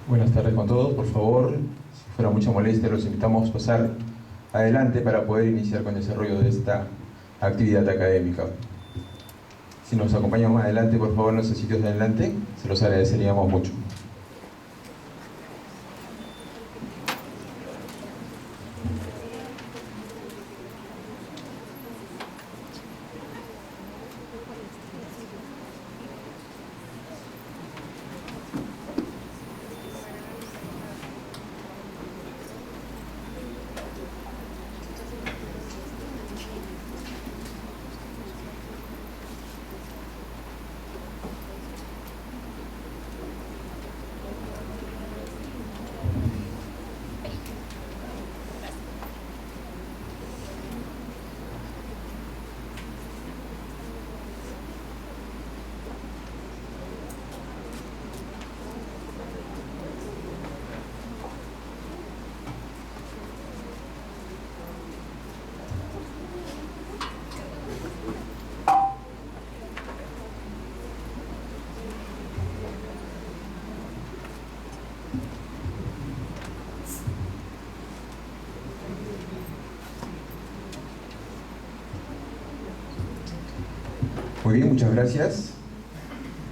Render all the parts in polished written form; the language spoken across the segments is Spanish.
Buenas tardes con todos. Por favor, si fuera mucha molestia, los invitamos a pasar adelante para poder iniciar con el desarrollo de esta actividad académica. Si nos acompañan más adelante, por favor, en los sitios de adelante, se los agradeceríamos mucho. Muy bien, muchas gracias.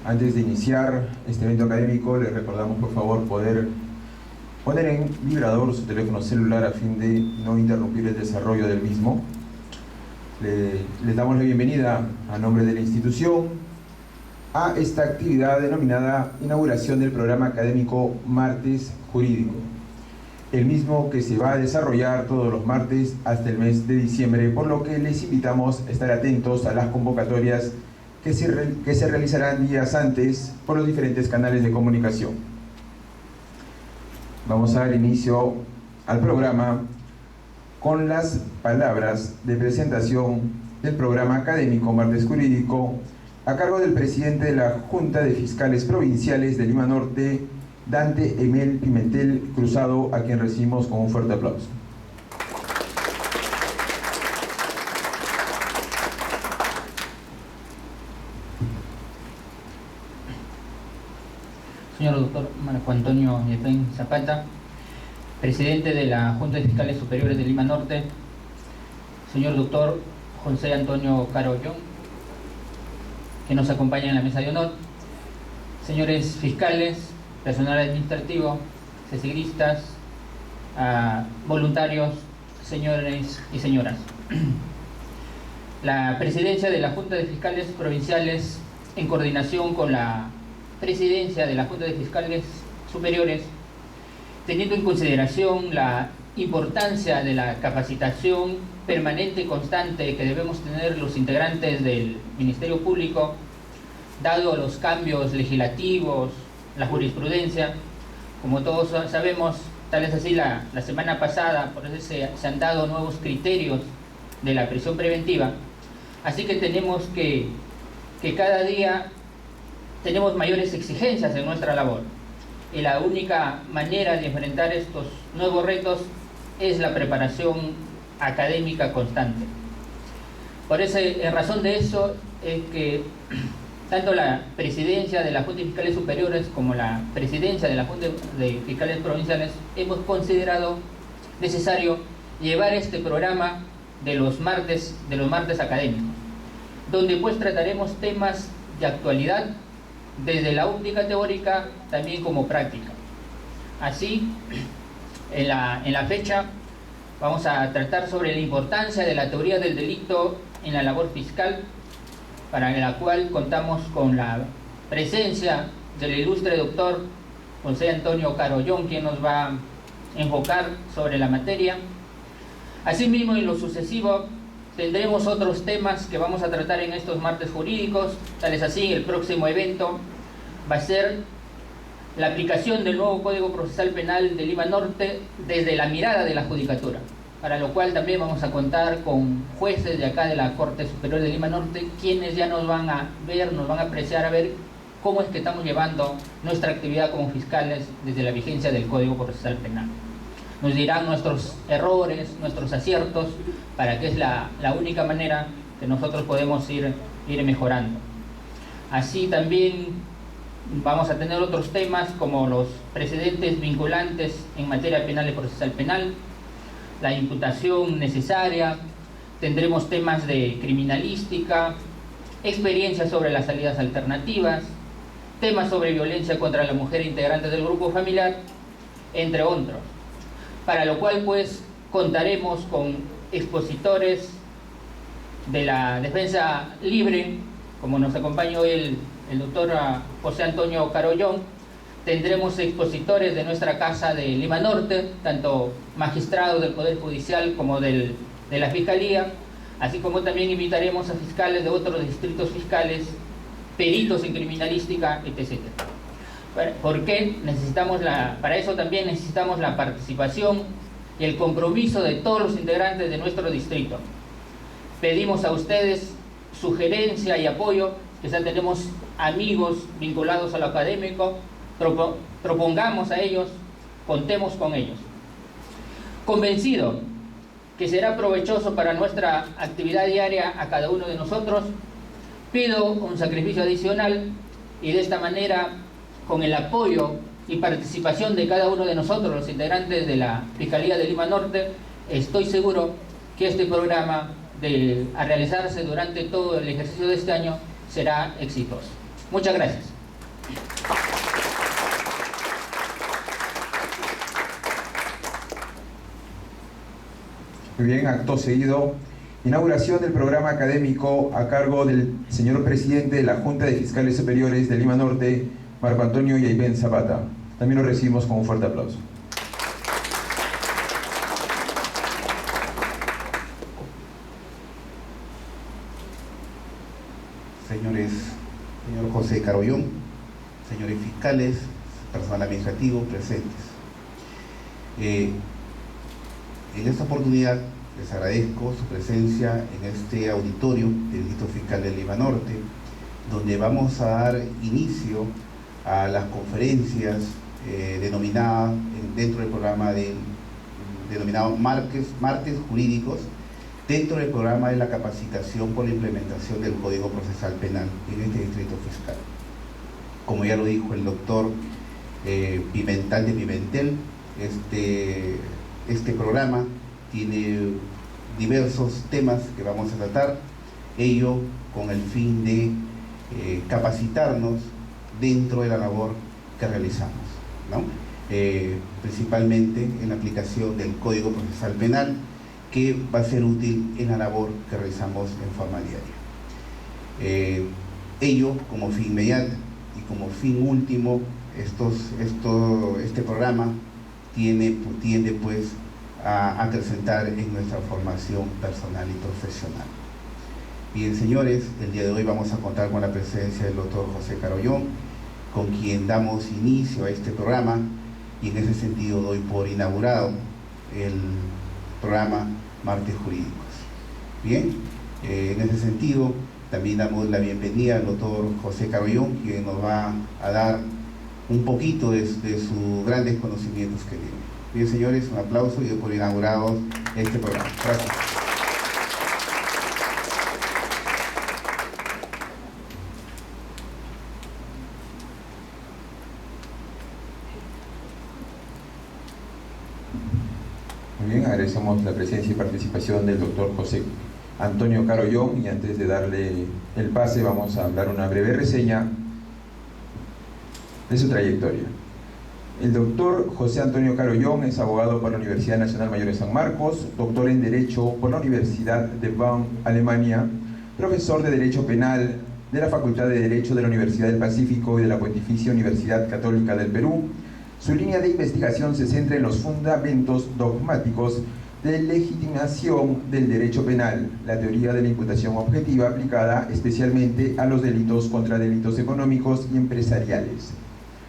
Antes de iniciar este evento académico, les recordamos por favor poder poner en vibrador su teléfono celular a fin de no interrumpir el desarrollo del mismo. Les damos la bienvenida a nombre de la institución a esta actividad denominada inauguración del programa académico Martes Jurídico, el mismo que se va a desarrollar todos los martes hasta el mes de diciembre, por lo que les invitamos a estar atentos a las convocatorias que se realizarán días antes por los diferentes canales de comunicación. Vamos a dar inicio al programa con las palabras de presentación del programa académico Martes Jurídico a cargo del presidente de la Junta de Fiscales Provinciales de Lima Norte, Dante Emel Pimentel Cruzado, a quien recibimos con un fuerte aplauso. Señor doctor Marco Antonio Yepén Zapata, presidente de la Junta de Fiscales Superiores de Lima Norte, señor doctor José Antonio Caro Young, que nos acompaña en la mesa de honor, señores fiscales, personal administrativo, cesegristas, voluntarios, señores y señoras. La presidencia de la Junta de Fiscales Provinciales, en coordinación con la presidencia de la Junta de Fiscales Superiores, teniendo en consideración la importancia de la capacitación permanente y constante que debemos tener los integrantes del Ministerio Público, dado los cambios legislativos, la jurisprudencia, como todos sabemos, tal es así la semana pasada, por eso se han dado nuevos criterios de la prisión preventiva, así que tenemos que cada día tenemos mayores exigencias en nuestra labor, y la única manera de enfrentar estos nuevos retos es la preparación académica constante. Por eso, en razón de eso, es que tanto la presidencia de la Junta de Fiscales Superiores como la presidencia de la Junta de Fiscales Provinciales hemos considerado necesario llevar este programa de los martes académicos, donde pues trataremos temas de actualidad desde la óptica teórica también como práctica. Así, en la fecha vamos a tratar sobre la importancia de la teoría del delito en la labor fiscal, para la cual contamos con la presencia del ilustre doctor José Antonio Caro Young, quien nos va a enfocar sobre la materia. Asimismo, en lo sucesivo tendremos otros temas que vamos a tratar en estos martes jurídicos, tales así el próximo evento va a ser la aplicación del nuevo Código Procesal Penal de Lima Norte desde la mirada de la Judicatura, para lo cual también vamos a contar con jueces de acá de la Corte Superior de Lima Norte, quienes ya nos van a ver, nos van a apreciar a ver cómo es que estamos llevando nuestra actividad como fiscales desde la vigencia del Código Procesal Penal. Nos dirán nuestros errores, nuestros aciertos, para que es la única manera que nosotros podemos ir mejorando. Así también Vamos a tener otros temas como los precedentes vinculantes en materia penal y procesal penal, la imputación necesaria, tendremos temas de criminalística, experiencias sobre las salidas alternativas, temas sobre violencia contra la mujer integrante del grupo familiar, entre otros. Para lo cual pues contaremos con expositores de la defensa libre, como nos acompaña hoy el doctor José Antonio Carollón. Tendremos expositores de nuestra Casa de Lima Norte, tanto magistrados del Poder Judicial como de la Fiscalía, así como también invitaremos a fiscales de otros distritos fiscales, peritos en criminalística, etc. ¿Por qué? Para eso también necesitamos la participación y el compromiso de todos los integrantes de nuestro distrito. Pedimos a ustedes sugerencia y apoyo, que ya tenemos amigos vinculados a lo académico, propongamos a ellos, contemos con ellos. Convencido que será provechoso para nuestra actividad diaria a cada uno de nosotros, pido un sacrificio adicional y de esta manera, con el apoyo y participación de cada uno de nosotros, los integrantes de la Fiscalía de Lima Norte, estoy seguro que este programa a realizarse durante todo el ejercicio de este año será exitoso. Muchas gracias. Muy bien, acto seguido, inauguración del programa académico a cargo del señor presidente de la Junta de Fiscales Superiores de Lima Norte, Marco Antonio Yaiben Zapata. También lo recibimos con un fuerte aplauso. Señor José Carollón, señores fiscales, personal administrativo presentes. En esta oportunidad les agradezco su presencia en este auditorio del Distrito Fiscal de Lima Norte, donde vamos a dar inicio a las conferencias denominadas dentro del programa denominado Martes Jurídicos, dentro del programa de la capacitación por la implementación del Código Procesal Penal en este distrito fiscal. Como ya lo dijo el doctor Pimentel de Pimentel, este programa tiene diversos temas que vamos a tratar, ello con el fin de capacitarnos dentro de la labor que realizamos, ¿no? Principalmente en la aplicación del Código Procesal Penal, que va a ser útil en la labor que realizamos en forma diaria. Ello como fin inmediato y como fin último, este programa tiende pues a acrecentar en nuestra formación personal y profesional. Bien, señores, el día de hoy vamos a contar con la presencia del doctor José Carollón, con quien damos inicio a este programa, y en ese sentido doy por inaugurado el programa Martes Jurídicos. Bien, en ese sentido también damos la bienvenida al doctor José Carollón, quien nos va a dar un poquito de sus grandes conocimientos que tiene. Bien, señores, un aplauso y doy por inaugurado este programa. Gracias. Muy bien, agradecemos la presencia y participación del doctor José Antonio Carollón, y antes de darle el pase vamos a hablar una breve reseña de su trayectoria. El doctor José Antonio Carollón es abogado por la Universidad Nacional Mayor de San Marcos, doctor en Derecho por la Universidad de Bonn, Alemania, profesor de Derecho Penal de la Facultad de Derecho de la Universidad del Pacífico y de la Pontificia Universidad Católica del Perú. Su línea de investigación se centra en los fundamentos dogmáticos de legitimación del derecho penal, la teoría de la imputación objetiva aplicada especialmente a los delitos contra delitos económicos y empresariales.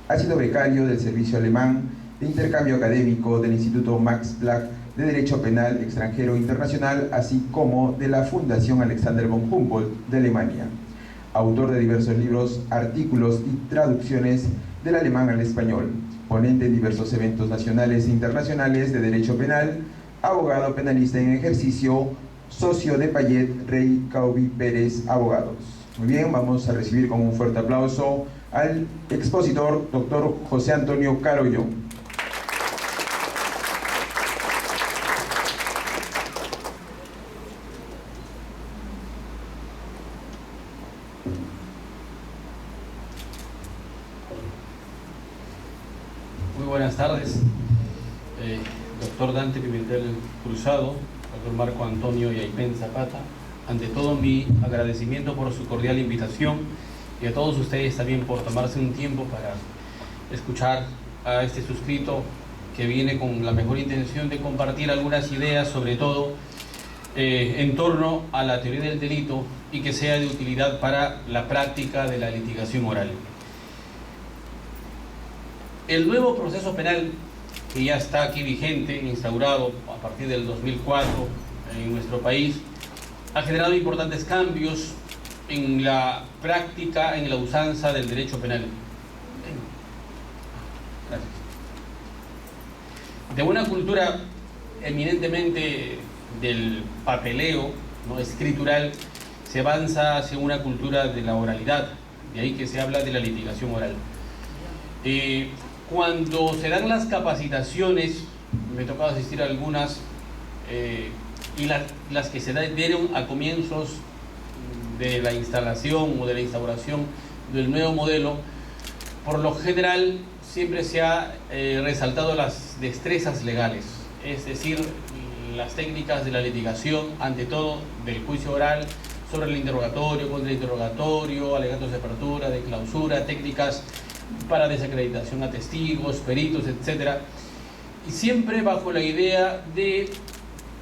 Ha sido becario del Servicio Alemán de Intercambio Académico del Instituto Max Planck de Derecho Penal Extranjero e Internacional, así como de la Fundación Alexander von Humboldt de Alemania. Autor de diversos libros, artículos y traducciones del alemán al español. Ponente en diversos eventos nacionales e internacionales de derecho penal, abogado penalista en ejercicio, socio de Payet, Rey, Caubi, Pérez, Abogados. Muy bien, vamos a recibir con un fuerte aplauso al expositor doctor José Antonio Caroyo. Muy buenas tardes, doctor Dante Pimentel Cruzado, doctor Marco Antonio Yaipen Zapata. Ante todo, mi agradecimiento por su cordial invitación y a todos ustedes también por tomarse un tiempo para escuchar a este suscrito que viene con la mejor intención de compartir algunas ideas, sobre todo en torno a la teoría del delito, y que sea de utilidad para la práctica de la litigación oral. El nuevo proceso penal, que ya está aquí vigente, instaurado a partir del 2004 en nuestro país, ha generado importantes cambios en la práctica, en la usanza del derecho penal. Gracias. De una cultura eminentemente del papeleo, ¿no?, escritural, se avanza hacia una cultura de la oralidad, de ahí que se habla de la litigación oral. Cuando se dan las capacitaciones, me ha tocado asistir a algunas, y las que se dieron a comienzos de la instalación o de la instauración del nuevo modelo, por lo general siempre se ha resaltado las destrezas legales, es decir, las técnicas de la litigación, ante todo del juicio oral, sobre el interrogatorio, contra el interrogatorio, alegatos de apertura, de clausura, técnicas para desacreditación a testigos, peritos, etc. Y siempre bajo la idea de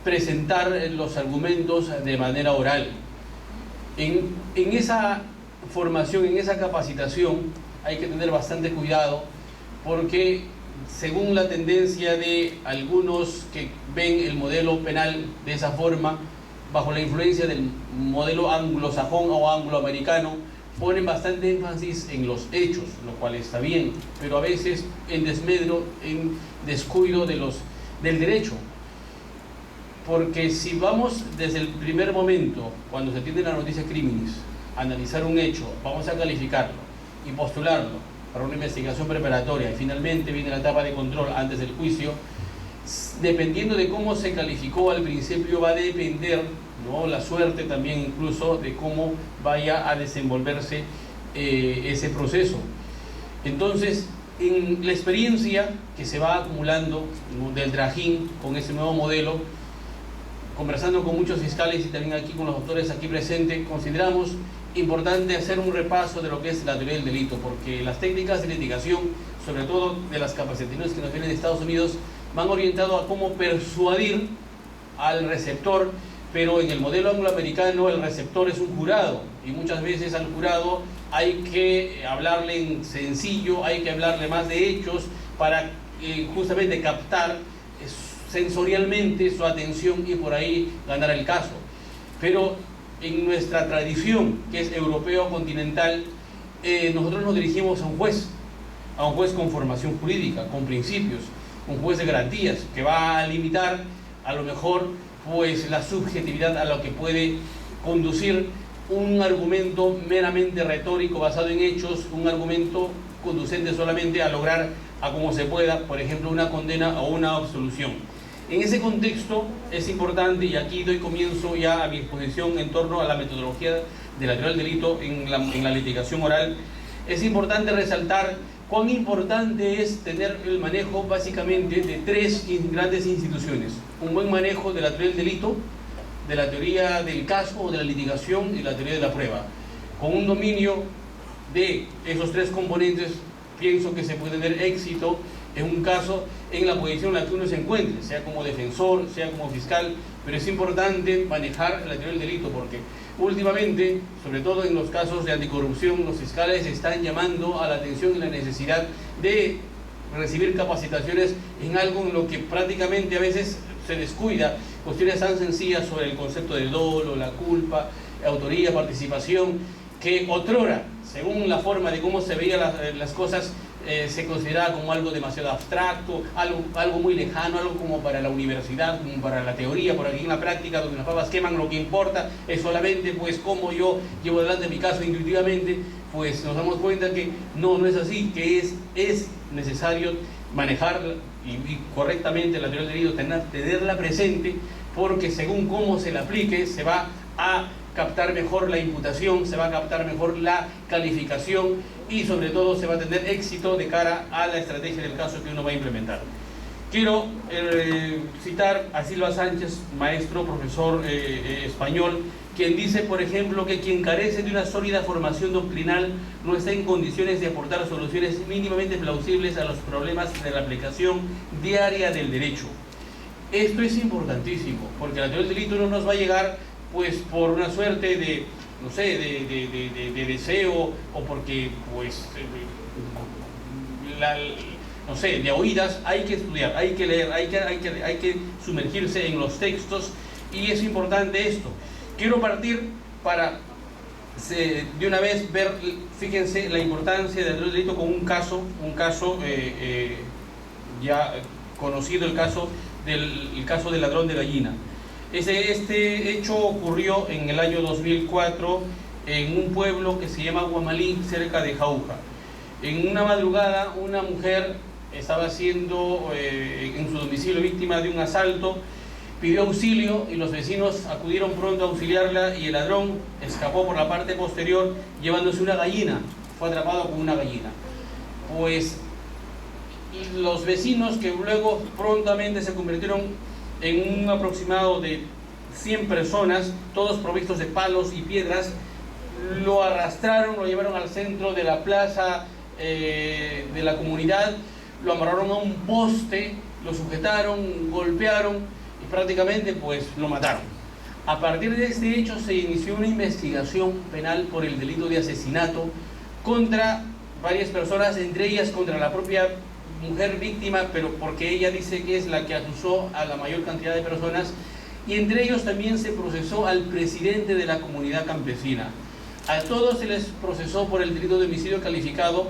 presentar los argumentos de manera oral. En esa formación, en esa capacitación, hay que tener bastante cuidado, porque según la tendencia de algunos que ven el modelo penal de esa forma, bajo la influencia del modelo anglosajón o angloamericano, ponen bastante énfasis en los hechos, lo cual está bien, pero a veces en desmedro, en descuido del derecho. Porque si vamos desde el primer momento, cuando se tiene la noticia criminis, a analizar un hecho, vamos a calificarlo y postularlo para una investigación preparatoria, y finalmente viene la etapa de control antes del juicio, dependiendo de cómo se calificó al principio, va a depender, ¿no?, la suerte también incluso de cómo vaya a desenvolverse ese proceso. Entonces, en la experiencia que se va acumulando, ¿no?, del trajín con ese nuevo modelo, conversando con muchos fiscales y también aquí con los doctores aquí presentes, consideramos importante hacer un repaso de lo que es la teoría del delito, porque las técnicas de litigación, sobre todo de las capacitaciones que nos vienen de Estados Unidos, van orientado a cómo persuadir al receptor, pero en el modelo angloamericano el receptor es un jurado, y muchas veces al jurado hay que hablarle en sencillo, hay que hablarle más de hechos para justamente captar sensorialmente su atención y por ahí ganar el caso. Pero en nuestra tradición, que es europeo continental, nosotros nos dirigimos a un juez con formación jurídica, con principios, un juez de garantías, que va a limitar a lo mejor pues la subjetividad a lo que puede conducir un argumento meramente retórico basado en hechos, un argumento conducente solamente a lograr a como se pueda, por ejemplo, una condena o una absolución. En ese contexto es importante, y aquí doy comienzo ya a mi exposición en torno a la metodología de la teoría del delito en la litigación oral, es importante resaltar cuán importante es tener el manejo básicamente de tres grandes instituciones: un buen manejo de la teoría del delito, de la teoría del caso o de la litigación y la teoría de la prueba. Con un dominio de esos tres componentes, pienso que se puede tener éxito en un caso en la posición en la que uno se encuentre, sea como defensor, sea como fiscal, pero es importante manejar la teoría del delito, porque últimamente, sobre todo en los casos de anticorrupción, los fiscales están llamando a la atención y la necesidad de recibir capacitaciones en algo en lo que prácticamente a veces se descuida, cuestiones tan sencillas sobre el concepto del dolo, la culpa, autoría, participación, que otrora, según la forma de cómo se veían las cosas, se consideraba como algo demasiado abstracto, algo muy lejano, algo como para la universidad, como para la teoría, por aquí en la práctica, donde las papas queman, lo que importa es solamente pues cómo yo llevo adelante mi caso intuitivamente. Pues nos damos cuenta que no es así, que es necesario manejar y correctamente la teoría del delito, tenerla presente, porque según cómo se la aplique se va a captar mejor la imputación, se va a captar mejor la calificación y sobre todo se va a tener éxito de cara a la estrategia del caso que uno va a implementar. Quiero citar a Silva Sánchez, maestro, profesor español, quien dice, por ejemplo, que quien carece de una sólida formación doctrinal no está en condiciones de aportar soluciones mínimamente plausibles a los problemas de la aplicación diaria del derecho. Esto es importantísimo, porque la teoría del delito no nos va a llegar pues por una suerte de, no sé, de deseo, o porque pues no sé, de oídas. Hay que estudiar, hay que leer, hay que sumergirse en los textos, y es importante esto. Quiero partir para de una vez ver, fíjense, la importancia del delito con un caso ya conocido, el caso del ladrón de gallina. Este hecho ocurrió en el año 2004 en un pueblo que se llama Guamalí, cerca de Jauja. En una madrugada, una mujer estaba siendo en su domicilio víctima de un asalto, pidió auxilio y los vecinos acudieron pronto a auxiliarla, y el ladrón escapó por la parte posterior llevándose una gallina, fue atrapado con una gallina. Pues los vecinos, que luego prontamente se convirtieron en un aproximado de 100 personas, todos provistos de palos y piedras, lo arrastraron, lo llevaron al centro de la plaza de la comunidad, lo amarraron a un poste, lo sujetaron, golpearon y prácticamente pues lo mataron. A partir de este hecho se inició una investigación penal por el delito de asesinato contra varias personas, entre ellas contra la propia mujer víctima, pero porque ella dice que es la que acusó a la mayor cantidad de personas, y entre ellos también se procesó al presidente de la comunidad campesina. A todos se les procesó por el delito de homicidio calificado,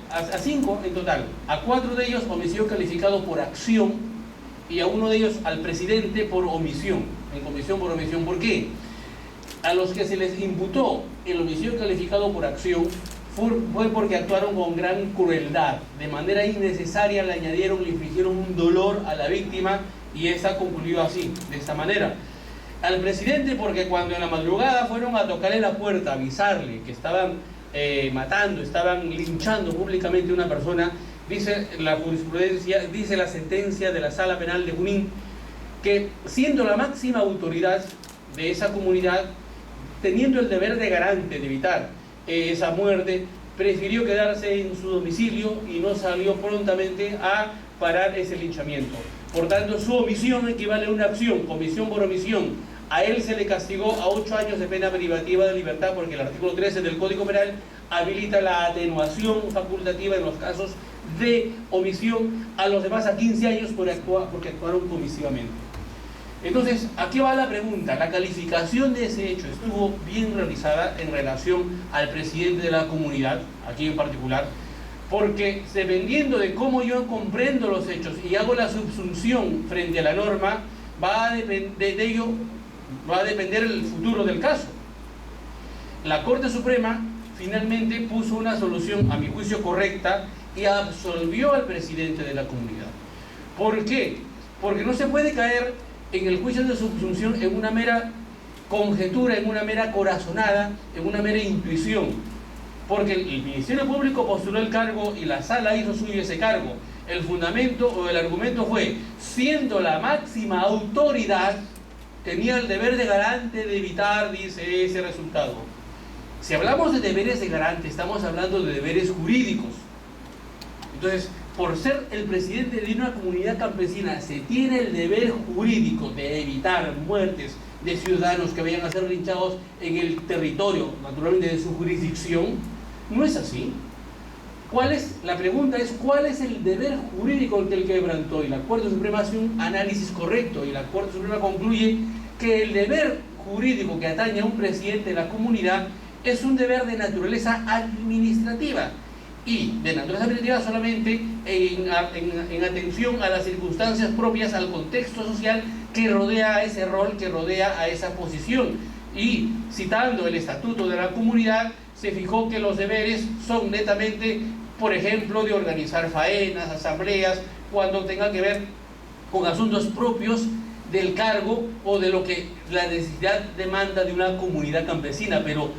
a 5 en total. A 4 de ellos homicidio calificado por acción, y a uno de ellos, al presidente, por omisión, en comisión por omisión. ¿Por qué? A los que se les imputó el homicidio calificado por acción fue porque actuaron con gran crueldad, de manera innecesaria le infligieron un dolor a la víctima, y esta concluyó así, de esta manera. Al presidente, porque cuando en la madrugada fueron a tocarle la puerta, a avisarle que estaban matando, estaban linchando públicamente a una persona, dice la jurisprudencia, dice la sentencia de la Sala Penal de Junín, que siendo la máxima autoridad de esa comunidad, teniendo el deber de garante de evitar esa muerte, prefirió quedarse en su domicilio y no salió prontamente a parar ese linchamiento. Por tanto, su omisión equivale a una acción, omisión por omisión. A él se le castigó a 8 años de pena privativa de libertad, porque el artículo 13 del Código Penal habilita la atenuación facultativa en los casos de omisión, a los demás a 15 años porque actuaron comisivamente. Entonces, aquí va la pregunta. La calificación de ese hecho estuvo bien realizada en relación al presidente de la comunidad, aquí en particular, porque dependiendo de cómo yo comprendo los hechos y hago la subsunción frente a la norma, de ello va a depender el futuro del caso. La Corte Suprema finalmente puso una solución, a mi juicio, correcta, y absolvió al presidente de la comunidad. ¿Por qué? Porque no se puede caer en el juicio de subsunción en una mera conjetura, en una mera corazonada, en una mera intuición, porque el Ministerio Público postuló el cargo y la sala hizo suyo ese cargo. El fundamento o el argumento fue, siendo la máxima autoridad, tenía el deber de garante de evitar, dice, ese resultado. Si hablamos de deberes de garante, estamos hablando de deberes jurídicos. Entonces, por ser el presidente de una comunidad campesina, se tiene el deber jurídico de evitar muertes de ciudadanos que vayan a ser linchados en el territorio, naturalmente, de su jurisdicción. No es así. La pregunta es, ¿cuál es el deber jurídico que él quebrantó? Y la Corte Suprema hace un análisis correcto, y la Corte Suprema concluye que el deber jurídico que atañe a un presidente de la comunidad es un deber de naturaleza administrativa, y de naturaleza preventiva solamente en atención a las circunstancias propias, al contexto social que rodea a ese rol, que rodea a esa posición. Y citando el Estatuto de la Comunidad, se fijó que los deberes son netamente, por ejemplo, de organizar faenas, asambleas, cuando tenga que ver con asuntos propios del cargo o de lo que la necesidad demanda de una comunidad campesina, pero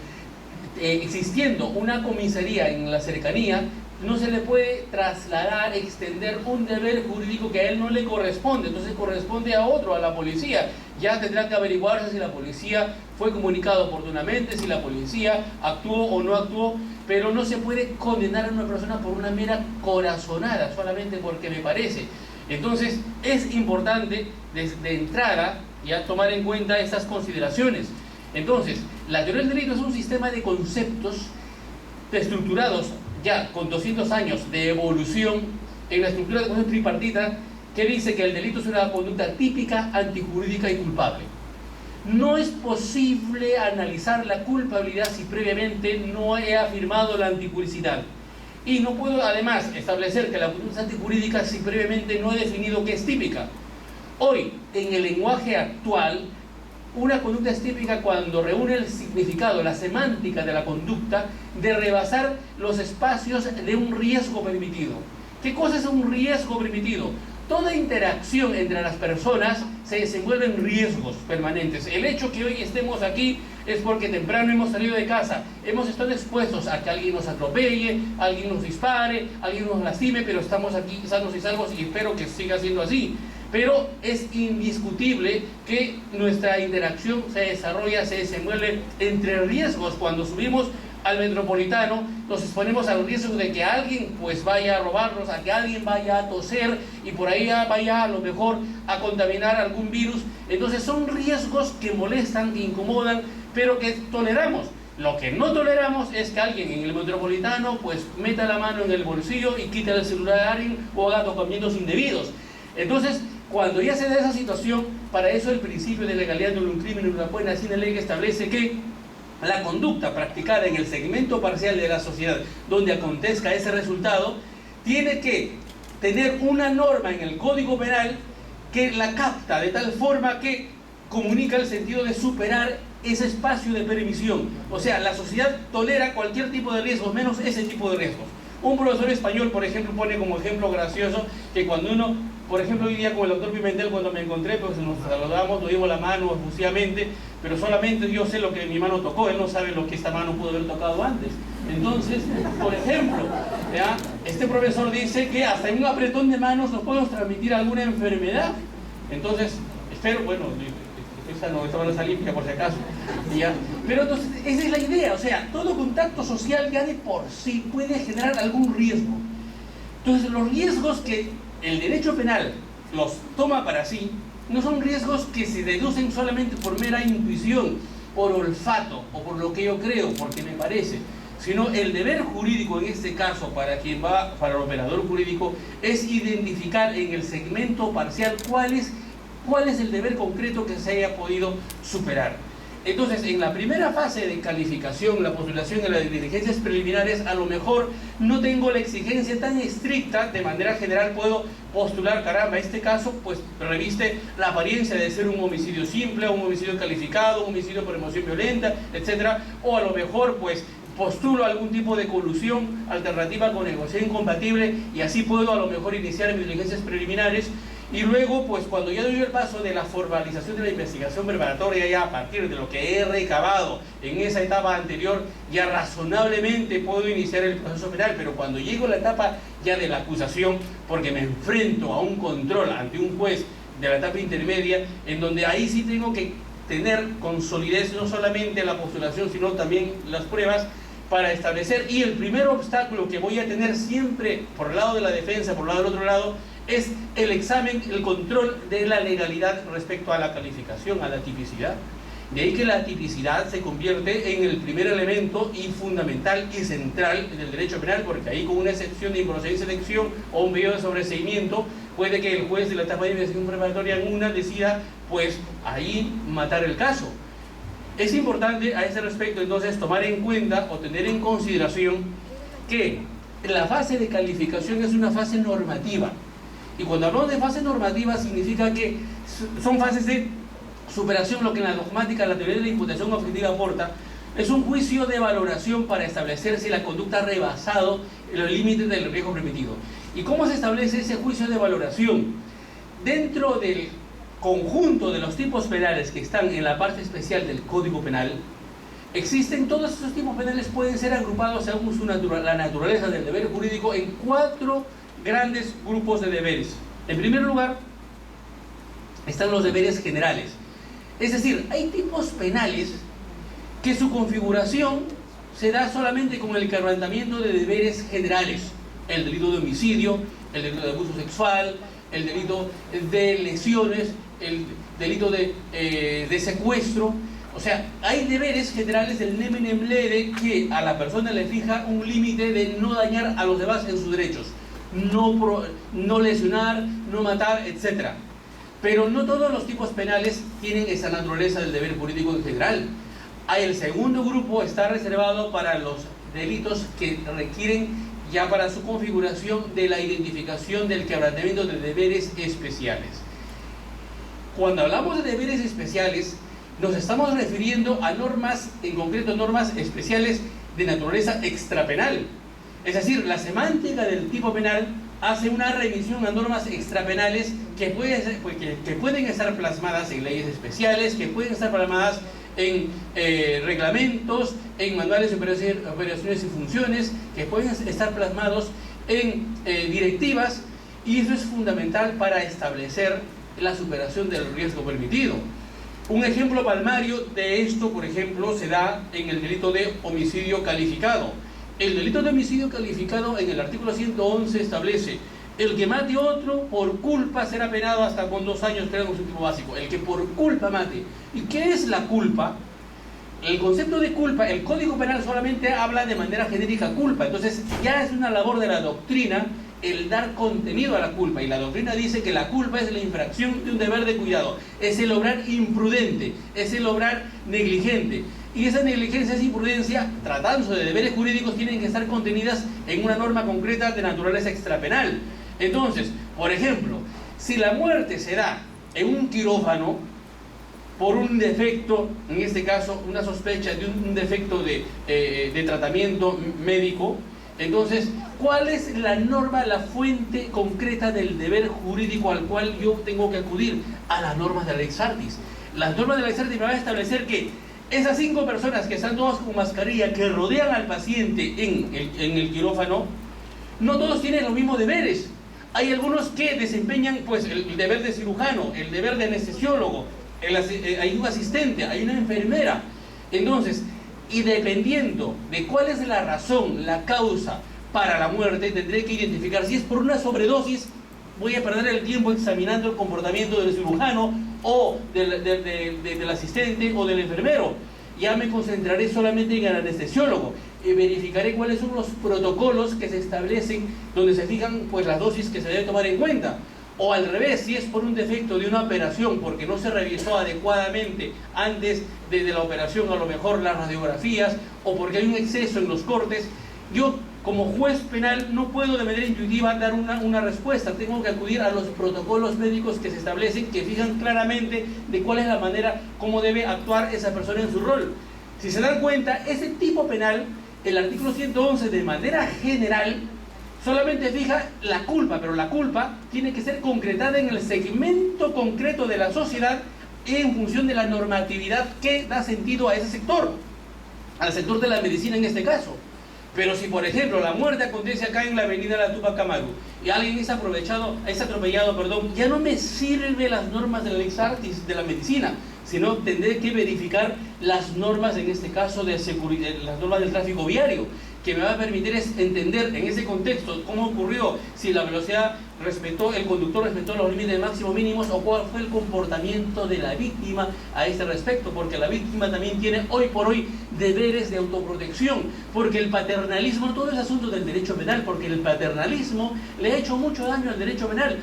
existiendo una comisaría en la cercanía, no se le puede trasladar, extender un deber jurídico que a él no le corresponde, entonces corresponde a otro, a la policía. Ya tendrá que averiguarse si la policía fue comunicada oportunamente, si la policía actuó o no actuó, pero no se puede condenar a una persona por una mera corazonada, solamente porque me parece. Entonces es importante de entrada ya tomar en cuenta estas consideraciones. Entonces, la teoría del delito es un sistema de conceptos estructurados ya con 200 años de evolución en la estructura de concepto tripartita, que dice que el delito es una conducta típica, antijurídica y culpable. No es posible analizar la culpabilidad si previamente no he afirmado la antijuricidad. Y no puedo además establecer que la conducta es antijurídica si previamente no he definido qué es típica. Hoy, en el lenguaje actual, una conducta es típica cuando reúne el significado, la semántica de la conducta, de rebasar los espacios de un riesgo permitido. ¿Qué cosa es un riesgo permitido? Toda interacción entre las personas se desenvuelve en riesgos permanentes. El hecho que hoy estemos aquí es porque temprano hemos salido de casa, hemos estado expuestos a que alguien nos atropelle, alguien nos dispare, alguien nos lastime, pero estamos aquí sanos y salvos y espero que siga siendo así. Pero es indiscutible que nuestra interacción se desarrolla, se desenvuelve entre riesgos. Cuando subimos al metropolitano, nos exponemos a los riesgos de que alguien pues vaya a robarnos, a que alguien vaya a toser y por ahí vaya a lo mejor a contaminar algún virus. Entonces son riesgos que molestan, que incomodan, pero que toleramos. Lo que no toleramos es que alguien en el metropolitano pues meta la mano en el bolsillo y quite el celular a alguien o haga tocamientos indebidos. Entonces, cuando ya se da esa situación, para eso el principio de legalidad de un crimen en una pena sin ley establece que la conducta practicada en el segmento parcial de la sociedad donde acontezca ese resultado tiene que tener una norma en el Código Penal que la capta de tal forma que comunica el sentido de superar ese espacio de permisión. O sea, la sociedad tolera cualquier tipo de riesgos, menos ese tipo de riesgos. Un profesor español, por ejemplo, pone como ejemplo gracioso que cuando uno, por ejemplo, hoy día con el doctor Pimentel, cuando me encontré, pues nos saludamos, nos dimos la mano efusivamente, pero solamente yo sé lo que mi mano tocó, él no sabe lo que esta mano pudo haber tocado antes. Entonces, por ejemplo, ¿ya? Este profesor dice que hasta en un apretón de manos nos podemos transmitir alguna enfermedad. Entonces, espero, bueno, esta mano está limpia por si acaso, ¿ya? Pero entonces, esa es la idea, o sea, todo contacto social ya de por sí puede generar algún riesgo. Entonces, los riesgos que el derecho penal los toma para sí, no son riesgos que se deducen solamente por mera intuición, por olfato o por lo que yo creo, porque me parece, sino el deber jurídico en este caso para quien va, para el operador jurídico, es identificar en el segmento parcial cuál es el deber concreto que se haya podido superar. Entonces, en la primera fase de calificación, la postulación de las diligencias preliminares, a lo mejor no tengo la exigencia tan estricta, de manera general puedo postular, caramba, este caso pues reviste la apariencia de ser un homicidio simple, un homicidio calificado, un homicidio por emoción violenta, etc. O a lo mejor pues postulo algún tipo de colusión alternativa con negociación incompatible y así puedo a lo mejor iniciar mis diligencias preliminares. Y luego, pues cuando ya doy el paso de la formalización de la investigación preparatoria, ya a partir de lo que he recabado en esa etapa anterior, ya razonablemente puedo iniciar el proceso penal. Pero cuando llego a la etapa ya de la acusación, porque me enfrento a un control ante un juez de la etapa intermedia, en donde ahí sí tengo que tener con solidez no solamente la postulación, sino también las pruebas, para establecer, y el primer obstáculo que voy a tener siempre por el lado de la defensa, por el lado del otro lado, es el examen, el control de la legalidad respecto a la calificación, a la tipicidad. De ahí que la tipicidad se convierte en el primer elemento y fundamental y central del derecho penal, porque ahí con una excepción de improcedencia de elección o un periodo de sobreseimiento, puede que el juez de la etapa de investigación preparatoria en una decida, pues ahí matar el caso. Es importante a ese respecto entonces tomar en cuenta o tener en consideración que la fase de calificación es una fase normativa. Y cuando hablamos de fase normativa significa que son fases de superación, lo que en la dogmática, la teoría de la imputación objetiva aporta, es un juicio de valoración para establecer si la conducta ha rebasado los límites del riesgo permitido. ¿Y cómo se establece ese juicio de valoración? Dentro del conjunto de los tipos penales que están en la parte especial del Código Penal, existen todos esos tipos penales, pueden ser agrupados según la naturaleza del deber jurídico en 4 grandes grupos de deberes. En primer lugar, están los deberes generales. Es decir, hay tipos penales que su configuración se da solamente con el quebrantamiento de deberes generales. El delito de homicidio, el delito de abuso sexual, el delito de lesiones, el delito de secuestro. O sea, hay deberes generales del nemen lede que a la persona le fija un límite de no dañar a los demás en sus derechos, no lesionar, no matar, etc. Pero no todos los tipos penales tienen esa naturaleza del deber jurídico en general. El segundo grupo está reservado para los delitos que requieren ya para su configuración de la identificación del quebrantamiento de deberes especiales. Cuando hablamos de deberes especiales, nos estamos refiriendo a normas, en concreto normas especiales de naturaleza extrapenal. Es decir, la semántica del tipo penal hace una remisión a normas extrapenales que pueden estar plasmadas en leyes especiales, que pueden estar plasmadas en reglamentos, en manuales de operaciones y funciones, que pueden estar plasmados en directivas, y eso es fundamental para establecer la superación del riesgo permitido. Un ejemplo palmario de esto, por ejemplo, se da en el delito de homicidio calificado. El delito de homicidio calificado en el artículo 111 establece: el que mate a otro por culpa será penado hasta con 2 años, que era un tipo básico. El que por culpa mate. ¿Y qué es la culpa? El concepto de culpa, el Código Penal solamente habla de manera genérica culpa. Entonces ya es una labor de la doctrina el dar contenido a la culpa. Y la doctrina dice que la culpa es la infracción de un deber de cuidado. Es el obrar imprudente, es el obrar negligente. Y esa negligencia, esa imprudencia, tratándose de deberes jurídicos, tienen que estar contenidas en una norma concreta de naturaleza extrapenal. Entonces, por ejemplo, si la muerte se da en un quirófano por un defecto, en este caso una sospecha de un defecto de tratamiento médico, entonces, ¿cuál es la norma, la fuente concreta del deber jurídico al cual yo tengo que acudir? A las normas de la Lex Artis. Las normas de la Lex Artis me van a establecer que esas 5 personas que están todas con mascarilla, que rodean al paciente en el quirófano, no todos tienen los mismos deberes. Hay algunos que desempeñan pues el deber de cirujano, el deber de anestesiólogo, hay un asistente, hay una enfermera. Entonces, y dependiendo de cuál es la razón, la causa para la muerte, tendré que identificar si es por una sobredosis. Voy a perder el tiempo examinando el comportamiento del cirujano o del asistente o del enfermero. Ya me concentraré solamente en el anestesiólogo y verificaré cuáles son los protocolos que se establecen, donde se fijan pues las dosis que se debe tomar en cuenta. O al revés, si es por un defecto de una operación, porque no se revisó adecuadamente antes de la operación, a lo mejor las radiografías, o porque hay un exceso en los cortes, yo como juez penal no puedo de manera intuitiva dar una respuesta. Tengo que acudir a los protocolos médicos que se establecen, que fijan claramente de cuál es la manera, cómo debe actuar esa persona en su rol. Si se dan cuenta, ese tipo penal, el artículo 111 de manera general, solamente fija la culpa, pero la culpa tiene que ser concretada en el segmento concreto de la sociedad en función de la normatividad que da sentido a ese sector, al sector de la medicina en este caso. Pero si, por ejemplo, la muerte acontece acá en la avenida La Tupac Amaru y alguien es atropellado, ya no me sirve las normas de la Lex Artis de la medicina, sino tendré que verificar las normas, en este caso, de seguridad, las normas del tráfico viario, que me va a permitir es entender en ese contexto cómo ocurrió, si la velocidad el conductor respetó los límites máximos mínimos, o cuál fue el comportamiento de la víctima a este respecto, porque la víctima también tiene hoy por hoy deberes de autoprotección, porque el paternalismo, todo es asunto del derecho penal, porque el paternalismo le ha hecho mucho daño al derecho penal.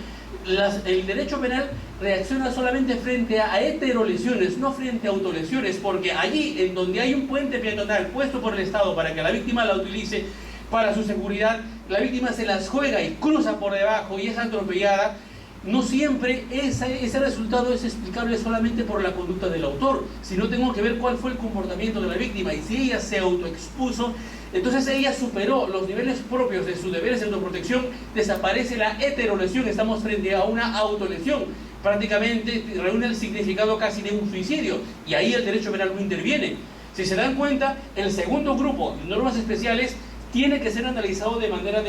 El derecho penal reacciona solamente frente a heterolesiones, no frente a autolesiones, porque allí en donde hay un puente peatonal puesto por el Estado para que la víctima la utilice, para su seguridad, la víctima se las juega y cruza por debajo y es atropellada, no siempre ese resultado es explicable solamente por la conducta del autor, sino tengo que ver cuál fue el comportamiento de la víctima, y si ella se autoexpuso, entonces ella superó los niveles propios de sus deberes de autoprotección, desaparece la heterolesión, estamos frente a una autolesión, prácticamente reúne el significado casi de un suicidio, y ahí el derecho penal no interviene. Si se dan cuenta, el segundo grupo de normas especiales tiene que ser analizado de manera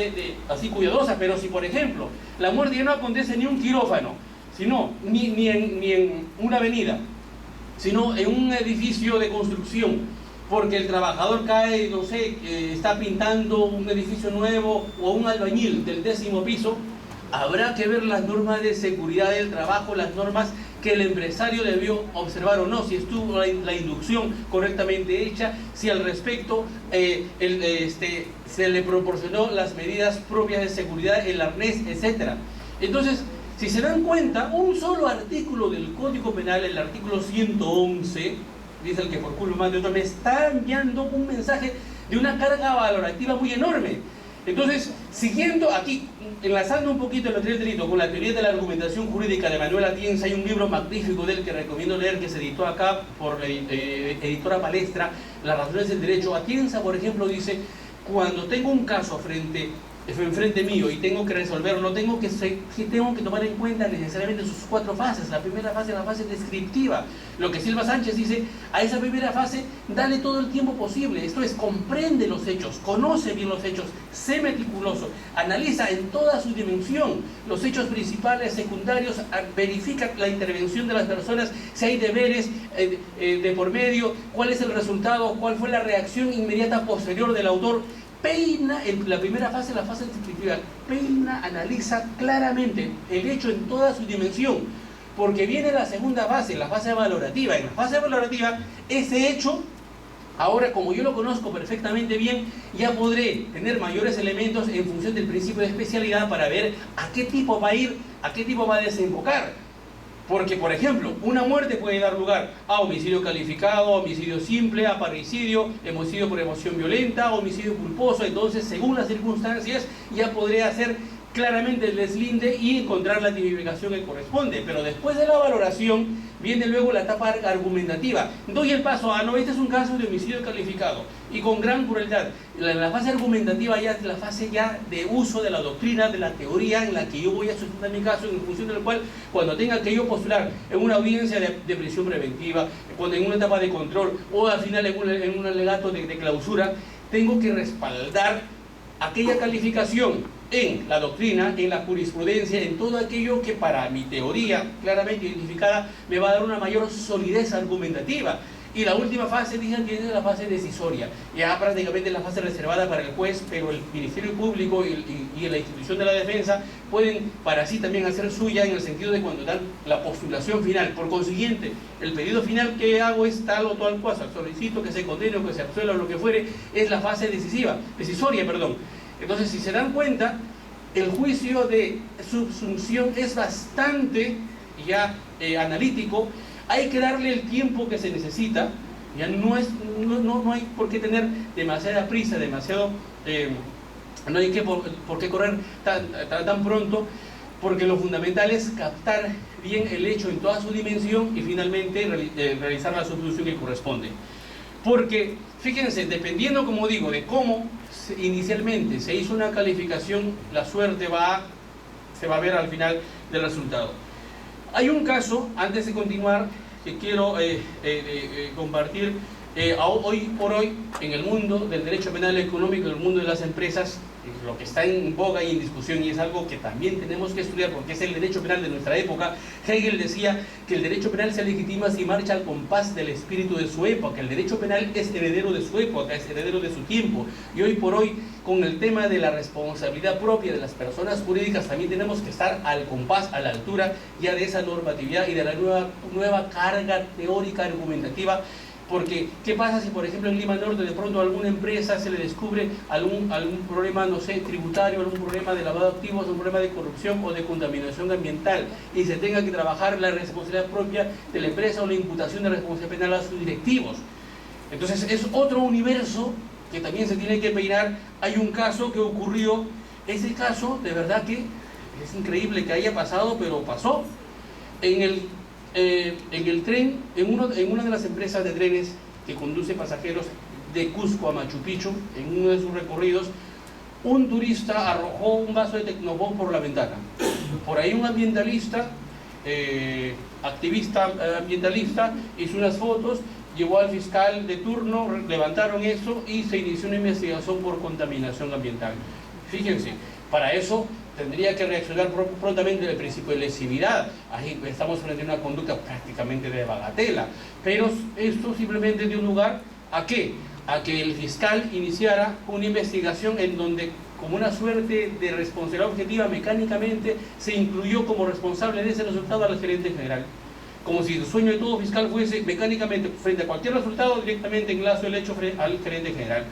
así cuidadosa, pero si por ejemplo la muerte ya no acontece ni en un quirófano, sino ni en una avenida, sino en un edificio de construcción, porque el trabajador cae, no sé, está pintando un edificio nuevo, o un albañil del 10º piso, habrá que ver las normas de seguridad del trabajo, las normas que el empresario debió observar o no, si estuvo la inducción correctamente hecha, si al respecto se le proporcionó las medidas propias de seguridad, el arnés, etc. Entonces, si se dan cuenta, un solo artículo del Código Penal, el artículo 111, dice el que por culpa más de otro, me está enviando un mensaje de una carga valorativa muy enorme. Entonces, siguiendo aquí, enlazando un poquito la teoría del delito con la teoría de la argumentación jurídica de Manuel Atienza, hay un libro magnífico de él que recomiendo leer, que se editó acá por la editora Palestra, Las razones del derecho. Atienza, por ejemplo, dice, cuando tengo un caso enfrente mío y tengo que resolverlo, tengo que tomar en cuenta necesariamente sus 4 fases. La primera fase es la fase descriptiva. Lo que Silva Sánchez dice, a esa primera fase dale todo el tiempo posible. Esto es, comprende los hechos, conoce bien los hechos, sé meticuloso, analiza en toda su dimensión los hechos principales, secundarios, verifica la intervención de las personas, si hay deberes de por medio, cuál es el resultado, cuál fue la reacción inmediata posterior del autor. Peina, la primera fase, la fase descriptiva, peina, analiza claramente el hecho en toda su dimensión, porque viene la segunda fase, la fase valorativa. En la fase valorativa, ese hecho, ahora como yo lo conozco perfectamente bien, ya podré tener mayores elementos en función del principio de especialidad para ver a qué tipo va a ir, a qué tipo va a desembocar. Porque, por ejemplo, una muerte puede dar lugar a homicidio calificado, homicidio simple, a parricidio, homicidio por emoción violenta, homicidio culposo. Entonces, según las circunstancias, ya podré hacer claramente el deslinde y encontrar la tipificación que corresponde. Pero después de la valoración, viene luego la etapa argumentativa. Doy el paso a, no, este es un caso de homicidio calificado y con gran crueldad. La fase argumentativa ya es la fase ya de uso de la doctrina, de la teoría, en la que yo voy a sustentar mi caso, en función del cual, cuando tenga que yo postular en una audiencia de prisión preventiva, cuando en una etapa de control o al final en un alegato de clausura, tengo que respaldar aquella calificación en la doctrina, en la jurisprudencia, en todo aquello que para mi teoría claramente identificada me va a dar una mayor solidez argumentativa. Y la última fase, dicen, que es la fase decisoria, ya prácticamente la fase reservada para el juez, pero el Ministerio Público y la institución de la defensa pueden para sí también hacer suya, en el sentido de cuando dan la postulación final. Por consiguiente, el pedido final que hago es tal o tal cosa, solicito que se condene o que se absuelva o lo que fuere, es la fase decisoria. Entonces, si se dan cuenta, el juicio de subsunción es bastante ya analítico. Hay que darle el tiempo que se necesita. Ya no hay por qué tener demasiada prisa, no hay por qué correr tan pronto, porque lo fundamental es captar bien el hecho en toda su dimensión y finalmente realizar la subsunción que corresponde. Porque, fíjense, dependiendo, como digo, de cómo inicialmente se hizo una calificación, la suerte se va a ver al final del resultado. Hay un caso, antes de continuar, que quiero compartir. Hoy por hoy, en el mundo del derecho penal económico, en el mundo de las empresas, lo que está en boga y en discusión, y es algo que también tenemos que estudiar porque es el derecho penal de nuestra época. Hegel decía que el derecho penal se legitima si marcha al compás del espíritu de su época. El derecho penal es heredero de su época, es heredero de su tiempo. Y hoy por hoy, con el tema de la responsabilidad propia de las personas jurídicas, también tenemos que estar al compás, a la altura ya de esa normatividad y de la nueva carga teórica argumentativa. Porque, ¿qué pasa si, por ejemplo, en Lima Norte de pronto a alguna empresa se le descubre algún problema, no sé, tributario, algún problema de lavado de activos, algún problema de corrupción o de contaminación ambiental, y se tenga que trabajar la responsabilidad propia de la empresa o la imputación de responsabilidad penal a sus directivos? Entonces, es otro universo que también se tiene que peinar. Hay un caso que ocurrió, ese caso de verdad que es increíble que haya pasado, pero pasó. En el tren, en una de las empresas de trenes que conduce pasajeros de Cusco a Machu Picchu, en uno de sus recorridos, un turista arrojó un vaso de Tecnobón por la ventana. Por ahí un ambientalista, activista ambientalista, hizo unas fotos, llevó al fiscal de turno, levantaron eso y se inició una investigación por contaminación ambiental. Fíjense, para eso tendría que reaccionar prontamente el principio de lesividad. Ahí estamos frente a una conducta prácticamente de bagatela, pero esto simplemente dio lugar ¿a qué? A que el fiscal iniciara una investigación en donde, como una suerte de responsabilidad objetiva, mecánicamente se incluyó como responsable de ese resultado al gerente general. Como si el sueño de todo fiscal fuese mecánicamente, frente a cualquier resultado, directamente enlazo el hecho al gerente general.